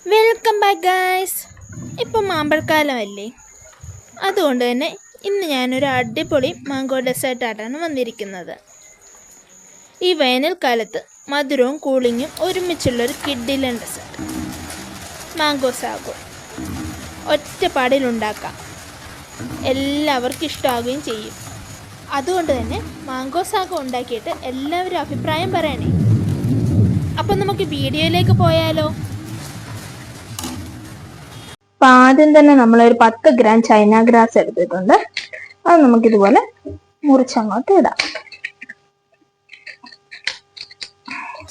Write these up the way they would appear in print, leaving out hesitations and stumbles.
Welcome back guys. ഇപ്പം മാമ്പഴക്കാലമല്ലേ, അതുകൊണ്ട് തന്നെ ഇന്ന് ഞാനൊരു അടിപൊളി മാംഗോ ഡെസേർട്ടായിട്ടാണ് വന്നിരിക്കുന്നത്. ഈ വേനൽക്കാലത്ത് മധുരവും കൂളിങ്ങും ഒരുമിച്ചുള്ളൊരു കിഡിലൻ ഡെസേർട്ട് മാംഗോ സാഗോ ഒറ്റപ്പാടിലുണ്ടാക്കാം. എല്ലാവർക്കും ഇഷ്ടമാവുകയും ചെയ്യും. അതുകൊണ്ട് തന്നെ മാംഗോ സാഗോ ഉണ്ടാക്കിയിട്ട് എല്ലാവരും അഭിപ്രായം പറയണേ. അപ്പം നമുക്ക് വീഡിയോയിലേക്ക് പോയാലോ? അപ്പം ആദ്യം തന്നെ നമ്മളൊരു 10 ഗ്രാം ചൈന ഗ്രാസ് എടുത്തിട്ടുണ്ട്. അത് നമുക്കിതുപോലെ മുറിച്ചങ്ങോട്ട് ഇടാം.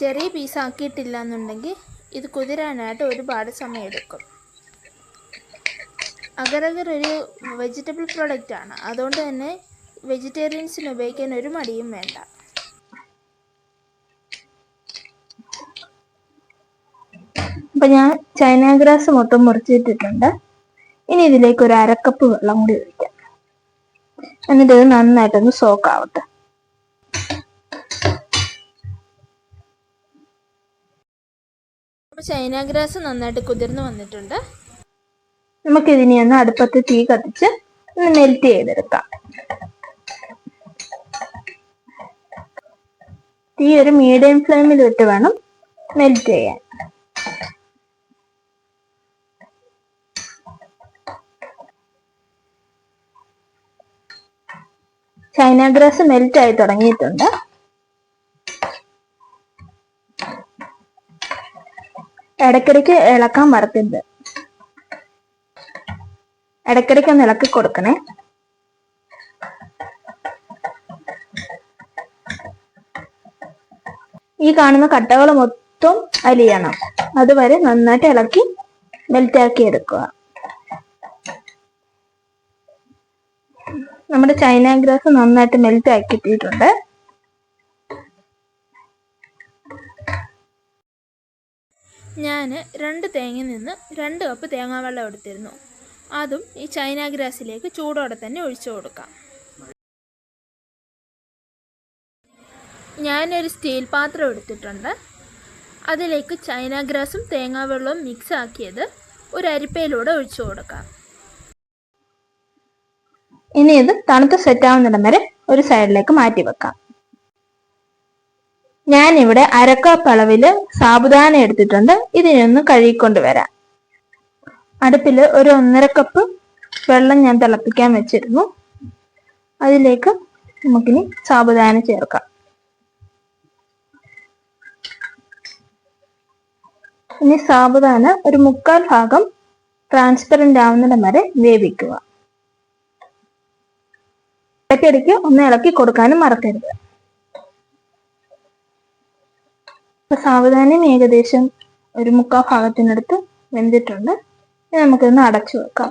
ചെറിയ പീസാക്കിയിട്ടില്ല എന്നുണ്ടെങ്കിൽ ഇത് കുതിരാനായിട്ട് ഒരുപാട് സമയം എടുക്കും. അഗർ ഒരു വെജിറ്റബിൾ പ്രോഡക്റ്റ് ആണ്, അതുകൊണ്ട് തന്നെ വെജിറ്റേറിയൻസിന് ഉപയോഗിക്കാൻ ഒരു മടിയും വേണ്ട. അപ്പം ഞാൻ ചൈന ഗ്രാസ് മൊത്തം മുറിച്ചിട്ടിട്ടുണ്ട്. ഇനി ഇതിലേക്ക് ഒരു 1/2 കപ്പ് വെള്ളം കൂടി ഒഴിക്കാം. എന്നിട്ട് ഇത് നന്നായിട്ടൊന്ന് സോക്ക് ആവട്ടെ. അപ്പോൾ ചൈന ഗ്രാസ് നന്നായിട്ട് കുതിർന്ന് വന്നിട്ടുണ്ട്. നമുക്കിതിനെ ഒന്ന് അടുപ്പത്ത് തീ കത്തിച്ച് ഒന്ന് മെൽറ്റ് ചെയ്തെടുക്കാം. തീ ഒരു മീഡിയം ഫ്ലെയിമിൽ ഇട്ട് വേണം മെൽറ്റ് ചെയ്യാൻ. ചൈന ഗ്രാസ് മെൽറ്റ് ആയി തുടങ്ങിയിട്ടുണ്ട്. ഇടയ്ക്കിടയ്ക്ക് ഇളക്കാൻ മറക്കരുത്. ഇടയ്ക്കിടയ്ക്ക് ഒന്ന് ഇളക്കി കൊടുക്കണേ. ഈ കാണുന്ന കട്ടകൾ മൊത്തം അലിയണം. അതുവരെ നന്നായിട്ട് ഇളക്കി മെൽറ്റാക്കി എടുക്കുക. നമ്മുടെ ചൈന ഗ്രാസ് നന്നായിട്ട് മെൽറ്റ് ആക്കി ഇട്ടിട്ടുണ്ട്. ഞാൻ 2 തേങ്ങയിൽ നിന്ന് 2 കപ്പ് തേങ്ങാവെള്ളം എടുത്തിരുന്നു. അതും ഈ ചൈന ഗ്രാസിലേക്ക് ചൂടോടെ തന്നെ ഒഴിച്ചു കൊടുക്കാം. ഞാനൊരു സ്റ്റീൽ പാത്രം എടുത്തിട്ടുണ്ട്. അതിലേക്ക് ചൈന ഗ്രാസും തേങ്ങാവെള്ളവും മിക്സ് ആക്കിയത് ഒരു അരിപ്പയിലൂടെ ഒഴിച്ചു കൊടുക്കാം. ഇനി ഇത് തണുത്ത് സെറ്റ് ആവുന്നിടം വരെ ഒരു സൈഡിലേക്ക് മാറ്റി വെക്കാം. ഞാനിവിടെ 1/2 കപ്പ് അളവില് സാബുദാന എടുത്തിട്ടുണ്ട്. ഇതിനൊന്ന് കഴുകിക്കൊണ്ട് വരാം. അടുപ്പിൽ ഒരു 1.5 കപ്പ് വെള്ളം ഞാൻ തിളപ്പിക്കാൻ വെച്ചിരുന്നു. അതിലേക്ക് നമുക്കിനി സാബുദാന ചേർക്കാം. ഇനി സാബുദാന ഒരു 1/4 ഭാഗം ട്രാൻസ്പെറന്റ് ആവുന്നിടം വരെ വേവിക്കുക. ഇടയ്ക്കിടയ്ക്ക് ഒന്ന് ഇളക്കി കൊടുക്കാനും മറക്കരുത്. സാവധാനം ഏകദേശം ഒരു 1/4 ഭാഗത്തിനടുത്ത് വെന്തിട്ടുണ്ട്. ഇനി നമുക്കിതൊന്ന് അടച്ചു വെക്കാം.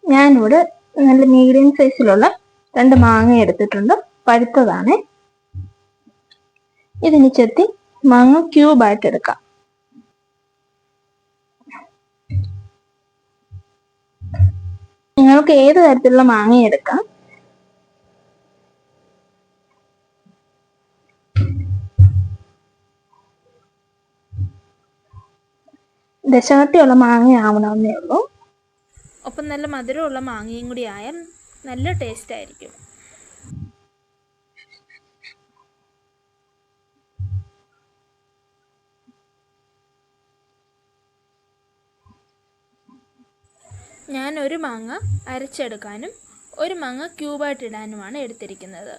ഞാനിവിടെ നല്ല മീഡിയം സൈസിലുള്ള 2 മാങ്ങ എടുത്തിട്ടുണ്ട്. പഴുത്തതാണ്. ഇതിന് ചെത്തി മാങ്ങ ക്യൂബായിട്ട് എടുക്കാം. നിങ്ങൾക്ക് ഏത് തരത്തിലുള്ള മാങ്ങ എടുക്കാം. ദശകട്ടിയുള്ള മാങ്ങ ആവണമെന്നേ ഉള്ളൂ. ഒപ്പം നല്ല മധുരമുള്ള മാങ്ങയും കൂടി ആയാൽ നല്ല ടേസ്റ്റ് ആയിരിക്കും. ഞാൻ ഒരു മാങ്ങ അരച്ചെടുക്കാനും ഒരു മാങ്ങ ക്യൂബായിട്ട് ഇടാനുമാണ് എടുത്തിരിക്കുന്നത്.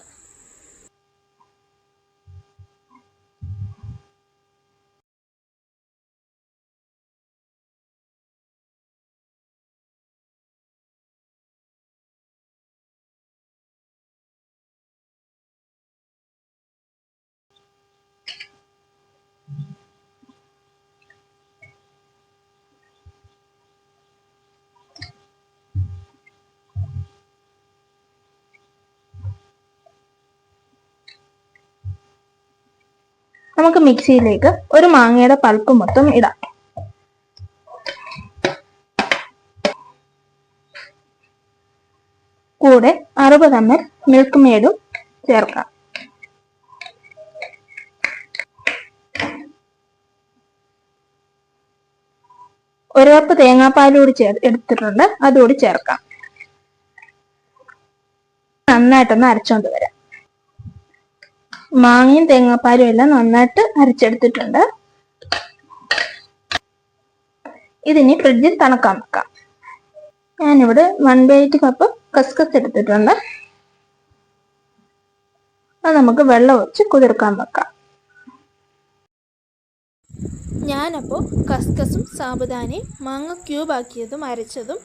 നമുക്ക് മിക്സിയിലേക്ക് ഒരു മാങ്ങയുടെ പൾപ്പ് മൊത്തം ഇടാം. കൂടെ 60 ml മിൽക്ക് മെയ്ഡും ചേർക്കാം. 1 കപ്പ് തേങ്ങാപ്പാൽ കൂടി എടുത്തിട്ടുണ്ട്, അതുകൂടി ചേർക്കാം. നന്നായിട്ടൊന്ന് അരച്ചോണ്ട് വരാം. മാങ്ങയും തേങ്ങാപ്പാലും എല്ലാം നന്നായിട്ട് അരച്ചെടുത്തിട്ടുണ്ട്. ഇതിനി ഫ്രിഡ്ജിൽ തണുക്കാൻ വെക്കാം. ഞാനിവിടെ 1/8 കപ്പ് കസ്കസ് എടുത്തിട്ടുണ്ട്. അത് നമുക്ക് വെള്ളം ഒഴിച്ച് കുതിർക്കാൻ വെക്കാം. ഞാനപ്പോൾ കസ്കസും സാബുദാനയും മാങ്ങ ക്യൂബാക്കിയതും അരച്ചതും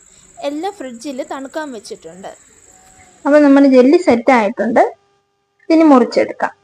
എല്ലാം ഫ്രിഡ്ജിൽ തണുക്കാൻ വെച്ചിട്ടുണ്ട്. അപ്പോൾ നമ്മുടെ ജെല്ലി സെറ്റ് ആയിട്ടുണ്ട്. ഇനി മുറിച്ചെടുക്കാം.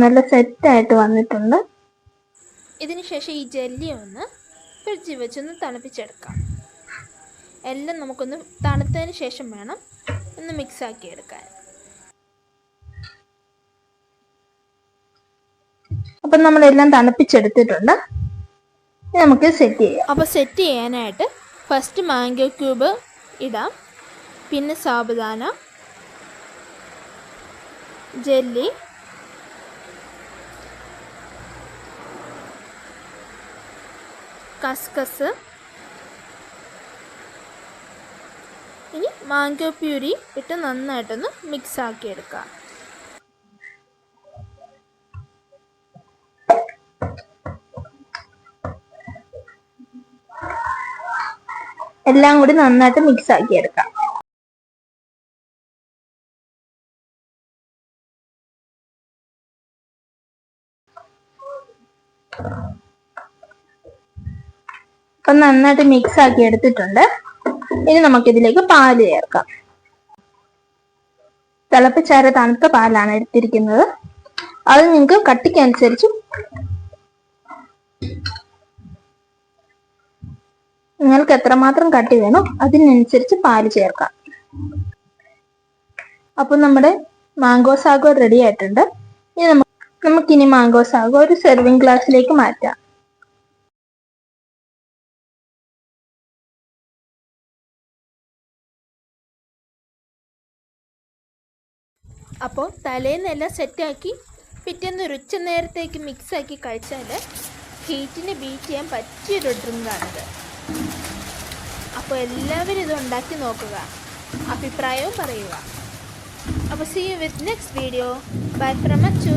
നല്ല സെറ്റായിട്ട് വന്നിട്ടുണ്ട്. ഇതിന് ശേഷം ഈ ജെല്ലി ഒന്ന് ഫ്രിഡ്ജിൽ വെച്ചൊന്ന് തണുപ്പിച്ചെടുക്കാം. എല്ലാം നമുക്കൊന്ന് തണുത്തതിന് ശേഷം വേണം ഒന്ന് മിക്സാക്കി എടുക്കാൻ. അപ്പം നമ്മളെല്ലാം തണുപ്പിച്ചെടുത്തിട്ടുണ്ട്. നമുക്ക് സെറ്റ് ചെയ്യാം. അപ്പോൾ സെറ്റ് ചെയ്യാനായിട്ട് ഫസ്റ്റ് മാംഗോ ക്യൂബ് ഇടാം, പിന്നെ സാബുദാന, ജെല്ലി, കസ്കസ്, ഇനി മാംഗോ പ്യൂരി ഇട്ട് നന്നായിട്ടൊന്ന് മിക്സ് ആക്കി എടുക്കാം. എല്ലാം കൂടി നന്നായിട്ട് മിക്സ് ആക്കി എടുക്കാം. അപ്പം നന്നായിട്ട് മിക്സ് ആക്കി എടുത്തിട്ടുണ്ട്. ഇനി നമുക്കിതിലേക്ക് പാല് ചേർക്കാം. തിളപ്പിച്ചാറിയ തണുത്ത പാലാണ് എടുത്തിരിക്കുന്നത്. അത് നിങ്ങൾക്ക് കട്ടിക്കനുസരിച്ച് നിങ്ങൾക്ക് എത്രമാത്രം കട്ടി വേണോ അതിനനുസരിച്ച് പാല് ചേർക്കാം. അപ്പൊ നമ്മുടെ മാംഗോ സാഗോ റെഡി ആയിട്ടുണ്ട്. ഇനി നമുക്കിനി മാംഗോ സാഗോ ഒരു സെർവിങ് ഗ്ലാസ്സിലേക്ക് മാറ്റാം. അപ്പോൾ തലേന്നെല്ലാം സെറ്റാക്കി പിറ്റേന്ന് ഒരു ഉച്ച നേരത്തേക്ക് മിക്സാക്കി കഴിച്ചാൽ ഹീറ്റിനെ ബീറ്റ് ചെയ്യാൻ പറ്റിയൊരു ഡ്രിങ്കാണിത്. അപ്പോൾ എല്ലാവരും ഇത് ഉണ്ടാക്കി നോക്കുക, അഭിപ്രായവും പറയുക. അപ്പോൾ see you with next video. Bye from Achu.